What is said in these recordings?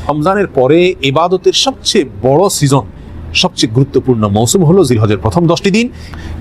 রমজানের পরে ইবাদতের সবচেয়ে বড় সিজন, সবচেয়ে গুরুত্বপূর্ণ মৌসুম হলো জিলহজের প্রথম 10টি দিন।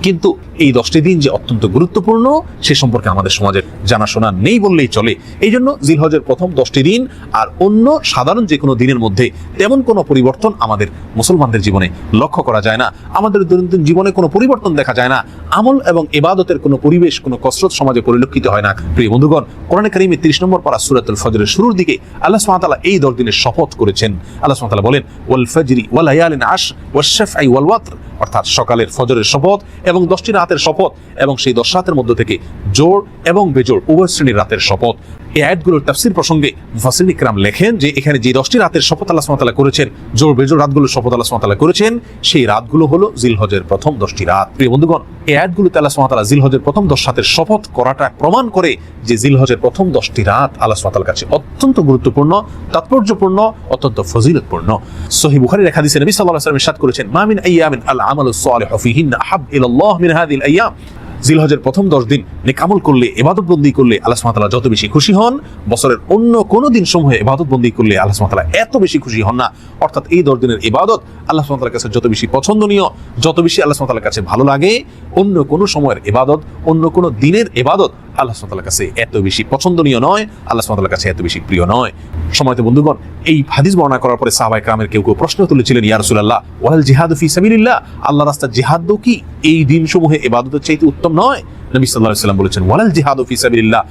কিন্তু এই 10টি দিন যে অত্যন্ত গুরুত্বপূর্ণ সে সম্পর্কে আমাদের সমাজের জানাশোনা নেই বললেই চলে। এই জন্য জিলহজের প্রথম 10টি দিন আর অন্য সাধারণ যে কোনো দিনের মধ্যে তেমন কোনো পরিবর্তন আমাদের মুসলমানদের জীবনে লক্ষ্য করা যায় না। আমাদের দৈনন্দিন জীবনে কোনো পরিবর্তন দেখা যায় না। আমল এবং ইবাদতের কোনো পরিবেশ, কোনো কসরত সমাজে পরিলক্ষিত হয় না। প্রিয় বন্ধুগণ, কোরআনে কারিমে 30 নম্বর পারা সূরাতুল ফজরের শুরুর দিকে আল্লাহ সুবহানাহু ওয়া তাআলা এই 10 দিনের শপথ করেছেন। আল্লাহ সুবহানাহু ওয়া তাআলা বলেন, ওয়াল ফজরি ওয়া লায়ালিন আশর ওয়াশ-শাফঈ ওয়াল ওয়াতর, অর্থাৎ সকালের ফজরের শপথ এবং 10টি রাতের শপথ এবং সেই 10 রাতের মধ্য থেকে জোড় এবং বেজোড় উভয় শ্রেণীর রাতের শপথ। এই আয়াতগুলোর তাফসীর প্রসঙ্গে মুফাসসিরিন ইকরাম লেখেন যে এখানে যে 10টি রাতের শপথ আল্লাহ সুবহানাহু ওয়া তাআলা করেছেন, জোড় বেজোড় রাতগুলোর শপথ আল্লাহ সুবহানাহু ওয়া তাআলা করেছেন, সেই রাতগুলো হলো জিলহজের প্রথম 10টি রাত। প্রিয় বন্ধুগণ, এই আয়াতগুলোতে আল্লাহ সুবহানাহু ওয়া তাআলা জিলহজের প্রথম 10 রাতের শপথ করাটা প্রমাণ করে যে জিলহজের প্রথম 10টি রাত আল্লাহ সুবহানাহু ওয়া তাআলার কাছে অত্যন্ত গুরুত্বপূর্ণ, তাৎপর্যপূর্ণ, অত্যন্ত ফজিলতপূর্ণ। সহিহ বুখারীর এক হাদিসে নবী সাল্লাল্লাহু আলাইহি ওয়াসাল্লাম ইরশাদ করেছেন, মা মিন আইয়ামিন আল আমালুস সালিহু ফীহিন্না আহাব ইলাল্লাহ মিন হাযিহিল আইয়াম। জিলহজের প্রথম 10 দিন নেক আমল করলে, ইবাদত বন্দি করলে আল্লাহ সুবহানাহু ওয়া তাআলা যত বেশি খুশি হন, বছরের অন্য কোনো দিন সমূহে ইবাদত বন্দি করলে আল্লাহ সুবহানাহু ওয়া তাআলা এত বেশি খুশি হন না। অর্থাৎ এই 10 দিনের ইবাদত আল্লাহ সুবহানাহু ওয়া তাআলার কাছে যত বেশি পছন্দনীয়, যত বেশি আল্লাহ সুবহানাহু ওয়া তাআলার কাছে ভালো লাগে, অন্য কোনো সময়ের ইবাদত, অন্য কোনো দিনের ইবাদত আল্লাহ সুবহানাহু ওয়া তাআলার কাছে এত বেশি পছন্দনীয় নয়, আল্লাহ সুবহানাহু ওয়া তাআলার কাছে এত বেশি প্রিয় নয়। সম্মানিত বন্ধুগণ, এই হাদিস বর্ণনা করার পরে সাহাবায়ে কেরামের কেউ কেউ প্রশ্ন তুলেছিলেন, ইয়া রাসূলুল্লাহ ওয়াল জিহাদু ফি সাবিলিল্লাহ, আল্লাহর রাস্তায় জিহাদও কি এই দিনসমূহে ইবাদতের চাইতে উত্তম নয়? নবী সাল্লাল্লাহু আলাইহি ওয়াসাল্লাম বলেছেন, ওয়ালাল জিহাদু ফি সাবিলিল্লাহ,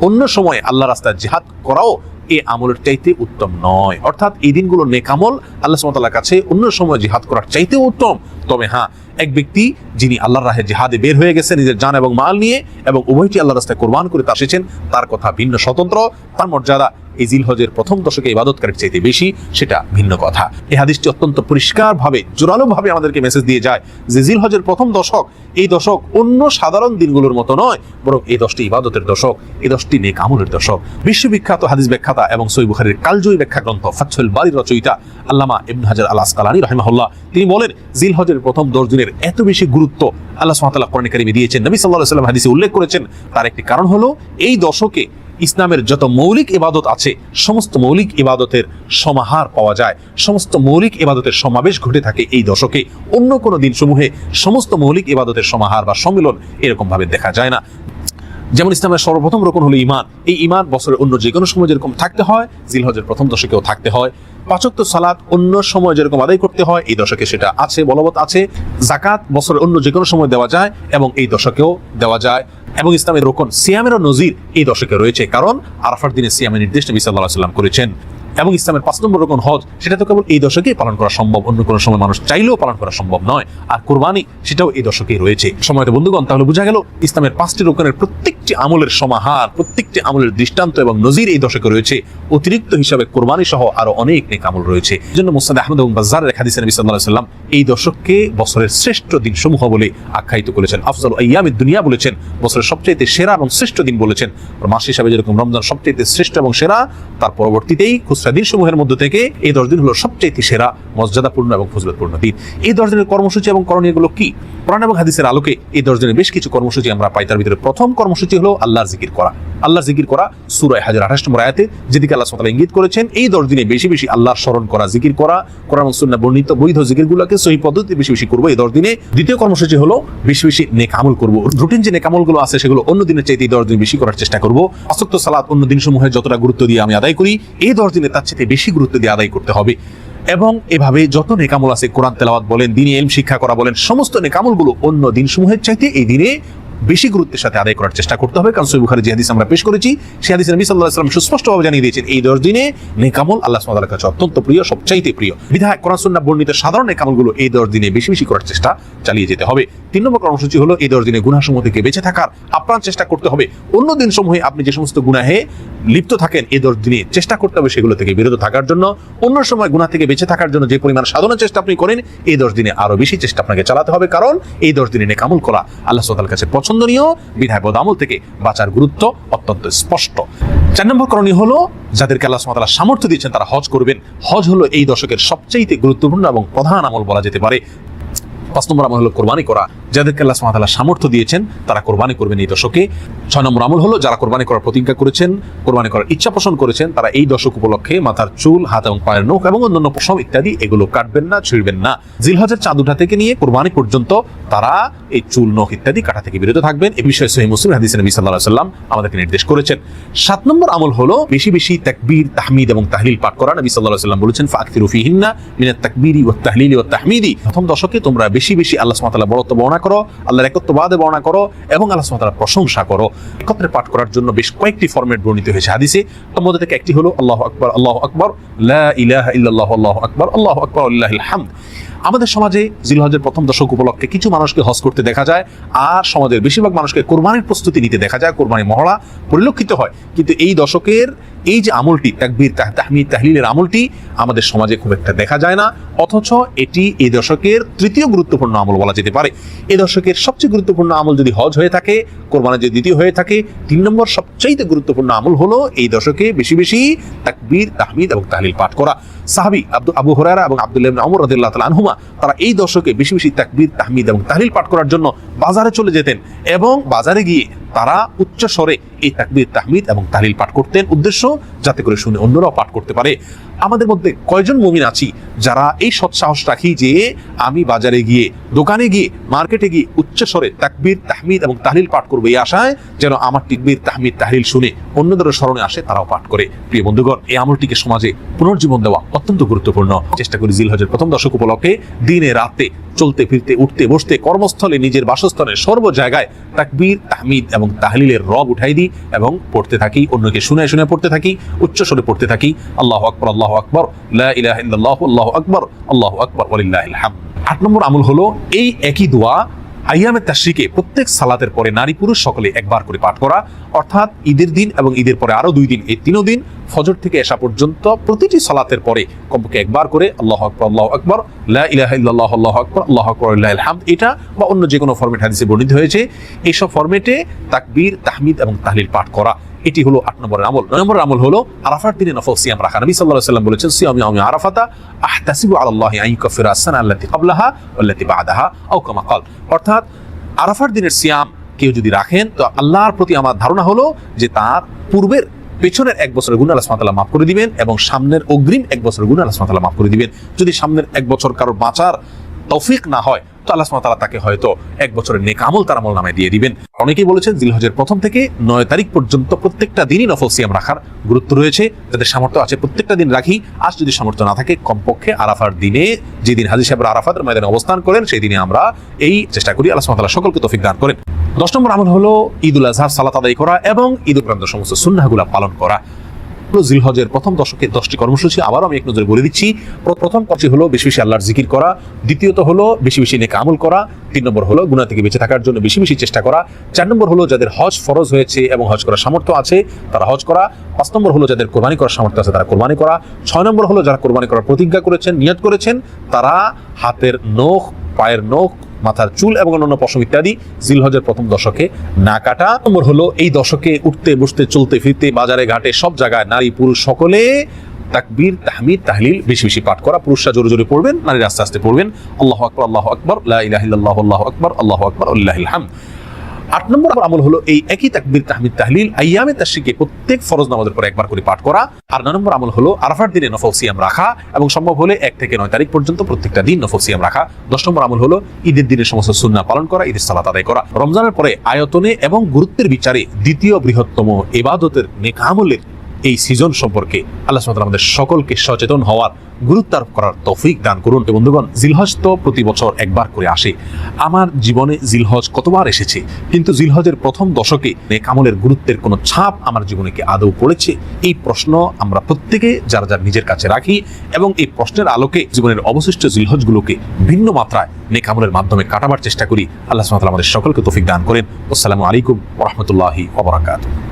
অন্য সময় আল্লাহর রাস্তায় জিহাদ করাও এই আমলের চাইতে উত্তম নয়। অর্থাৎ এই দিনগুলো নেক আমল আল্লাহ সুবহানাহু ওয়া তাআলার কাছে অন্য সময় জিহাদ করার চাইতেও উত্তম। তবে হ্যাঁ, এক ব্যক্তি যিনি আল্লাহর রাহে জিহাদে বের হয়ে গেছে নিজের জান এবং মাল নিয়ে এবং উভয়টি আল্লাহর রাস্তায় কোরবান করে এসেছেন, তার কথা ভিন্ন, স্বতন্ত্র। তার মর্যাদা এই জিলহজের প্রথম দশকে ইবাদতকারীর চাইতে বেশি, সেটা ভিন্ন কথা। এই হাদিসটি অত্যন্ত পরিষ্কারভাবে, জোরালোভাবে আমাদেরকে মেসেজ দিয়ে যায় যে জিলহজের প্রথম দশক, এই দশক অন্য সাধারণ দিনগুলোর মতো নয়, বরং এই 10টি ইবাদতের দশক, এই 10টি নেক আমলের দশক। বিশ্ববিখ্যাত হাদিস ব্যাখ্যাতা এবং সহিহ বুখারীর কালজয়ী ব্যাখ্যা গ্রন্থ ফাতহুল বারীর রচয়িতা আল্লামা ইবনে হাজার আল আসকালানী রাহিমাহুল্লাহ, তিনি বলেন জিলহজের প্রথম 10 দিনের এত বেশি গুরুত্ব আল্লাহ সুবহানাহু ওয়া তাআলা কোরআনে কারিমে দিয়েছেন, নবী সাল্লাল্লাহু আলাইহি ওয়াসাল্লাম হাদিসে উল্লেখ করেছেন। তার একটি কারণ হলো এই দশকে ইসলামের যত মৌলিক ইবাদত আছে, সমস্ত মৌলিক ইবাদতের সমাহার পাওয়া যায়, সমস্ত মৌলিক ইবাদতের সমাবেশ ঘটে থাকে এই দশকে। অন্য কোনো দিনসমূহে সমস্ত মৌলিক ইবাদতের সমাহার বা সম্মিলন এরকম ভাবে দেখা যায় না। যেমন ইসলামের সর্বপ্রথম রকম হলো ঈমান। এই ঈমান বছরের অন্য যে কোনো সময় যেরকম থাকতে হয়, জিলহজের প্রথম দশকেও থাকতে হয়। 5 ওয়াক্ত সালাত অন্য সময় যেরকম আদায় করতে হয়, এই দশকে সেটা আছে, বলবৎ আছে। যাকাত বছরের অন্য যে কোনো সময় দেওয়া যায় এবং এই দশকেও দেওয়া যায়। এবং ইসলামের রোকন সিয়ামেরও নজির এই দশকে রয়েছে, কারণ আরাফার দিনে সিয়ামের নির্দেশ নবী সাল্লাল্লাহু আলাইহি ওয়াসাল্লাম করেছেন। এবং ইসলামের 5 নম্বর রকম হজ, সেটা তো কেবল এই দশকেই পালন করা সম্ভব, অন্য কোনো সময় মানুষ চাইলেও পালন করা সম্ভব নয়। আর কুরবানি, সেটাও এই দশকেই রয়েছে। সময়ত বন্ধুগণ, তাহলে বোঝা গেল ইসলামের 5টি রকমের প্রত্যেকটি আমলের সমাহার, প্রত্যেকটি আমলের দৃষ্টান্ত এবং নজির এই দশকে রয়েছে। অতিরিক্ত হিসাবে কুরবানি সহ আরো অনেক নেক আমল রয়েছে। এই জন্য মুসনাদ আহমদ এবং বাজ্জারের এক হাদিসে নবী সাল্লাল্লাহু আলাইহি ওয়াসাল্লাম এই দশককে বছরের শ্রেষ্ঠ দিন সমূহ বলে আখ্যায়িত করেছেন। আফজালু আইয়ামিদ দুনিয়া বলেছেন, বছরের সবচেয়ে সেরা এবং শ্রেষ্ঠ দিন বলেছেন। মাস হিসাবে যেরকম রমজান সবচেয়ে শ্রেষ্ঠ এবং সেরা, তার পরবর্তীতেই খুচরা দিন সমূহের মধ্যে থেকে এই 10 দিন হলো সবচেয়ে সেরা, মর্যাদাপূর্ণ এবং ফজিলতপূর্ণ দিন। এই 10 দিনের কর্মসূচি এবং করণীয়গুলো কি? কোরআন এবং হাদিসের আলোকে এই 10 দিনের বেশ কিছু কর্মসূচি আমরা পাই। তার ভিতরে প্রথম কর্মসূচি হলো আল্লাহর জিকির করা। আল্লাহর জিকির করা সূরা হাজর 28 নম্বর আয়াতে যেদিকে আল্লাহ সুবহানাহু ওয়া তাআলা ইঙ্গিত করেছেন, এই 10 দিনে বেশি বেশি আল্লাহর স্মরণ করা, জিকির করা, কোরআন এবং সুন্নাহ বর্ণিত বৈধ জিকিরগুলোকে সহিহ পদ্ধতিতে বেশি বেশি করব এই 10 দিনে। দ্বিতীয় কর্মসূচি হলো বেশি বেশি নেক আমল করব। রুটিন যে নেক আমলগুলো আছে সেগুলো অন্য দিনের চাইতে এই 10 দিন বেশি করার চেষ্টা করব। 5 ওয়াক্ত সালাত অন্য দিনসমূহে যতটা গুরুত্ব দিয়ে আমি আদায় করি, এই 10 দিনে তার চাইতে বেশি গুরুত্ব দিয়ে আদায় করতে হবে। এবং এভাবে যত নেক আমল আছে, কোরআন তেলাওয়াত বলেন, দ্বীনি ইলম শিক্ষা করা বলেন, সমস্ত নেক আমলগুলো অন্য দিনসমূহের চাইতে এই দিনে বেশি গুরুত্বের সাথে আদায় করার চেষ্টা করতে হবে। কারণ সহিহ বুখারী যে হাদিস আমরা পেশ করেছি, সেই হাদিসে নবী সাল্লাল্লাহু আলাইহি ওয়াসাল্লাম সুস্পষ্টভাবে জানিয়ে দিয়েছেন এই 10 দিনে নেক আমল আল্লাহ সুবহানাহু ওয়া তাআলার কাছে অত্যন্ত প্রিয়, সবচাইতে প্রিয়। বিধায় কোরআন সুন্নাহ বর্ণিত সাধারণ নেক আমলগুলো এই 10 দিনে বেশি বেশি করার চেষ্টা চালিয়ে যেতে হবে। 3 নম্বর কর্মসূচি হলো এই 10 দিনে গুনাহসমূহ থেকে বেঁচে থাকার আপ্রাণ চেষ্টা করতে হবে। অন্য দিনসমূহে আপনি যে সমস্ত গুনাহে লিপ্ত থাকেন, এই 10 দিনে চেষ্টা করতে হবে সেগুলো থেকে বিরত থাকার জন্য। অন্য সময় গুনাহ থেকে বেঁচে থাকার জন্য যে পরিমাণ সাধনার চেষ্টা আপনি করেন, এই 10 দিনে আরো বেশি চেষ্টা আপনাকে চালাতে হবে, কারণ এই 10 দিনে নেক আমল করা আল্লাহ সুবহানাহু ওয়া তাআলার কাছে পছন্দনীয়। বদ আমল থেকে বাঁচার গুরুত্ব অত্যন্ত স্পষ্ট। 4 নম্বর করণীয় হলো যাদেরকে আল্লাহ সুবহানাহু ওয়া তাআলা সামর্থ্য দিয়েছেন তারা হজ করবেন। হজ হলো এই দশকের সবচেয়ে গুরুত্বপূর্ণ এবং প্রধান আমল বলা যেতে পারে। 5 নম্বর আমল হলো কোরবানি করা। যাদেরকে আল্লাহ সুবহানাহু ওয়া তাআলা সামর্থ্য দিয়েছেন তারা কোরবানি করবেন এই দশকে। 6 নম্বর আমল হলো যারা কোরবানি করার প্রতিজ্ঞা করেছেন, কোরবানি করার ইচ্ছা পোষণ করেছেন, তারা এই দশক উপলক্ষে মাথার চুল, হাত এবং পায়ের নখ এবং অন্যান্য পশম ইত্যাদি এগুলো কাটবেন না, ছিঁড়বেন না। জিলহজের চাঁদ ওঠা থেকে নিয়ে কোরবানি পর্যন্ত তারা এই চুল, নখ ইত্যাদি কাটা থেকে বিরত থাকবেন। এই বিষয়ে সহিহ মুসলিম হাদিসে নবী সাল্লাল্লাহু আলাইহি ওয়াসাল্লাম আমাদেরকে নির্দেশ করেছেন। 7 নম্বর আমল হলো বেশি বেশি তাকবীর, তাহমিদ এবং তাহলিল পাঠ করা। নবী সাল্লাল্লাহু আলাইহি ওয়াসাল্লাম বলেছেন, ফাকতিরু ফিহিন্না মিনাত তাকবীরি ওয়াত তাহলিলি ওয়াত তাহমিদি। প্রথম দশকে তোমরা বেশি বেশি আল্লাহ সুবহানাহু ওয়া তাআলার বড়ত্ব বর্ণনা করো, আল্লাহর একত্ববাদে বর্ণনা করো এবং আল্লাহ সুবহানাহু ওয়া তাআলার প্রশংসা করো। একত্রে পাঠ করার জন্য বেশ কয়েকটি ফরম্যাট বর্ণিত হয়েছে হাদিসে। তার মধ্যে থেকে একটি হলো আল্লাহু আকবার, আল্লাহু আকবার, লা ইলাহা ইল্লাল্লাহু, আল্লাহু আকবার, আল্লাহু আকবার, ওয়ালিল্লাহিল হামদ। আমাদের সমাজে জিলহজের প্রথম দশক উপলক্ষে কিছু মানুষকে হজ করতে দেখা যায়, আর সমাজের বেশিরভাগ মানুষকে কোরবানির প্রস্তুতি নিতে দেখা যায়, কোরবানি মহড়া পরিলক্ষিত হয়। কিন্তু এই দশকের এই যে আমলটি, তাকবীর, তাহমিদ, তাহলিলের আমলটি আমাদের সমাজে খুব একটা দেখা যায় না, অথচ এটি এই দশকের তৃতীয় গুরুত্বপূর্ণ আমল বলা যেতে পারে। এই দশকের সবচেয়ে গুরুত্বপূর্ণ আমল যদি হজ হয়ে থাকে, কোরবানি যদি দ্বিতীয় হয়ে থাকে, 3 নম্বর সবচেয়ে গুরুত্বপূর্ণ আমল হলো এই দশকে বেশি বেশি তাকবীর, তাহমিদ এবং তাহলিল পাঠ করা। সাহাবী আবু হুরায়রা এবং আব্দুল্লাহ ইবনে ওমর রাদিয়াল্লাহু তাআলা আনহুমা তারা এই দশকে বেশি বেশি তাকবীর, তাহমিদ এবং তাহলিল পাঠ করার জন্য বাজারে চলে যেতেন এবং বাজারে গিয়ে তারা উচ্চ স্বরে এই তাকবীর, তাহমিদ এবং তাহলিল পাঠ করতেন, উদ্দেশ্য যাতে করে শুনে অন্যরাও পাঠ করতে পারে। আমাদের মধ্যে কয়জন মুমিন আছি যারা এই সৎসাহস রাখি যে আমি বাজারে গিয়ে, দোকানে গিয়ে, মার্কেটে গিয়ে উচ্চ স্বরে তাকবীর, তাহমিদ এবং তাহলিল পাঠ করবো, এই আশায় যেন আমার তাকবীর, তাহমিদ, তাহলিল শুনে অন্যদের স্মরণে আসে, তারাও পাঠ করে। প্রিয় বন্ধুগণ, এই আমলটিকে সমাজে পুনর্জীবন দেওয়া অত্যন্ত গুরুত্বপূর্ণ। চেষ্টা করি জিলহজের প্রথম দশক উপলক্ষে দিনে রাতে চলতে ফিরতে, উঠতে বসতে, কর্মস্থলে, নিজের বাসস্থানে, সর্ব জায়গায় তাকবীর, তাহমিদ এবং তাহলিলের রব উঠাই দিই এবং পড়তে থাকি, অন্যকে শুনে শুনে পড়তে থাকি, উচ্চ স্বরে পড়তে থাকি। আল্লাহু আকবার, আল্লাহু আকবার, লা ইলাহা ইল্লাল্লাহু, আল্লাহু আকবার, আল্লাহু আকবার, ওয়ালিল্লাহিল হামদ। 8 নম্বর আমল হলো এই একই দোয়া আইয়ামে তাশরিকে প্রত্যেক সালাতের পরে নারী পুরুষ সকলে একবার করে পাঠ করা, অর্থাৎ ঈদের দিন এবং ঈদের পরে আরো 2 দিন, এই 3 দিন ফজর থেকে এশা পর্যন্ত প্রতিটি সালাতের পরে কমপক্ষে একবার করে আল্লাহু আকবার, আল্লাহু আকবার, লা ইলাহা ইল্লাল্লাহু, আল্লাহু আকবার, আল্লাহু আকবার, ওয়ালিল্লাহিল হামদ, এটা বা অন্য যে কোনো ফরম্যাট হাদিসে বর্ণিত হয়েছে, এইসব ফরম্যাটে তাকবীর, তাহমিদ এবং তাহলিল পাঠ করা। এটি হলো 8 নম্বরের আমল। 9 নম্বরের আমল হলো আরাফার দিনে নফল সিয়াম রাখা। নবী সাল্লাল্লাহু আলাইহি ওয়াসাল্লাম বলেছেন, সিয়ামু ইয়াউমি আরাফাতা আহতাসিবু আলাল্লাহি আন ইউকাফিরা আস-সানা আল্লাতী ক্বাবলাহা ওয়াল্লাতী বা'দাহা আও কামা ক্বাল। অর্থাৎ আরাফার দিনের সিয়াম কেউ যদি রাখেন তো আল্লাহর প্রতি আমার ধারণা হলো যে তার পূর্বের, পেছনের 1 বছরের গুনাহ আল্লাহ সুবহানাহু ওয়া তাআলা মাফ করে দিবেন এবং সামনের অগ্রিম 1 বছরের গুনাহ আল্লাহ সুবহানাহু ওয়া তাআলা মাফ করে দিবেন। যদি সামনের 1 বছর কারোর বাঁচার তৌফিক না হয় তো আল্লাহ সুবহানাহু ওয়া তাআলা তাকে হয়তো 1 বছরের নেক আমল তার আমলনামায় দিয়ে দিবেন। অনেকেই বলেছেন জিলহজের প্রথম থেকে 9 তারিখ পর্যন্ত প্রত্যেকটা দিনই নফল সিয়াম রাখার গুরুত্ব রয়েছে। যাদের সামর্থ্য আছে প্রত্যেকটা দিন রাখি, আর যদি সামর্থ্য না থাকে কমপক্ষে আরাফার দিনে, যেদিন হাজী সাহেবরা আরাফাতের ময়দানে অবস্থান করেন সেই দিনে আমরা এই চেষ্টা করি। আল্লাহ সুবহানাহু ওয়া তাআলা সকলকে তৌফিক দান করেন। 10 নম্বর আমল হলো ঈদুল আজহার সালাত আদায় করা এবং ঈদ উপরান্ত সমস্ত সুন্নাহগুলো পালন করা। জিলহজের প্রথম দশকের 10টি কর্মসূচি আবারও আমি এক নজরে বলে দিচ্ছি। প্রথম কাজটি হলো বেশি বেশি আল্লাহর জিকির করা, দ্বিতীয়ত হলো বেশি বেশি নেক আমল করা, 3 নম্বর হলো গুনাহ থেকে বেঁচে থাকার জন্য বেশি বেশি চেষ্টা করা, 4 নম্বর হলো যাদের হজ ফরজ হয়েছে এবং হজ করার সামর্থ্য আছে তারা হজ করা, 5 নম্বর হলো যাদের কোরবানি করার সামর্থ্য আছে তারা কোরবানি করা, 6 নম্বর হলো যারা কোরবানি করার প্রতিজ্ঞা করেছেন, নিয়ত করেছেন, তারা হাতের নখ, পায়ের নখ, মাথার চুল এবং অন্যান্য পশম ইত্যাদি জিলহজের প্রথম দশকে না কাটা। নম্বর হলো এই দশকে উঠতে বসতে, চলতে ফিরতে, বাজারে ঘাটে সব জায়গায় নারী পুরুষ সকলে তাকবীর, তাহমিদ, তাহলিল বেশি বেশি পাঠ করা। পুরুষরা জোরে জোরে পড়বেন, নারীরা আস্তে আস্তে পড়বেন। আল্লাহু আকবার, আল্লাহু আকবার, লা ইলাহা ইল্লাল্লাহু, আল্লাহু আকবার, আল্লাহু আকবার, ওয়ালিল্লাহিল হামদ। 8 নম্বর আমল হলো এই একই তাকবীর, তাহমিদ, তাহলিল আইয়ামে তাশরিকে প্রত্যেক ফরজ নামাজের পরে একবার করে পাঠ করা। আর 9 নম্বর আমল হলো আরাফার দিনে নফল সিয়াম রাখা এবং সম্ভব হলে 1 থেকে 9 তারিখ পর্যন্ত প্রত্যেকটা দিন নফল সিয়াম রাখা। 10 নম্বর আমল হলো ঈদের দিনের সমস্ত সুন্নাহ পালন করা, ঈদের সালাত আদায় করা। রমজানের পরে আয়তনে এবং গুরুত্বের বিচারে দ্বিতীয় বৃহত্তম ইবাদতের নেক আমলের এই সিজন সম্পর্কে আল্লাহ সুবহানাহু ওয়া তাআলা আমাদের সকলকে সচেতন হওয়ার, গুরুত্ব আরোপ করার তৌফিক দান করুন। বন্ধুগণ, জিলহজ তো প্রতি বছর একবার করে আসে। আমার জীবনে জিলহজ কতবার এসেছে, কিন্তু জিলহজের প্রথম দশকে নেক আমলের গুরুত্বের কোনো ছাপ আমার জীবনে কি আদৌ পড়েছে? এই প্রশ্ন আমরা প্রত্যেকে যারা যার নিজের কাছে রাখি এবং এই প্রশ্নের আলোকে জীবনের অবশিষ্ট জিলহজগুলোকে ভিন্ন মাত্রায় নেক আমলের মাধ্যমে কাটাবার চেষ্টা করি। আল্লাহ সুবহানাহু ওয়া তাআলা আমাদের সকলকে তৌফিক দান করেন। আসসালামু আলাইকুম ওয়া রাহমাতুল্লাহি ওয়া বারাকাতুহু।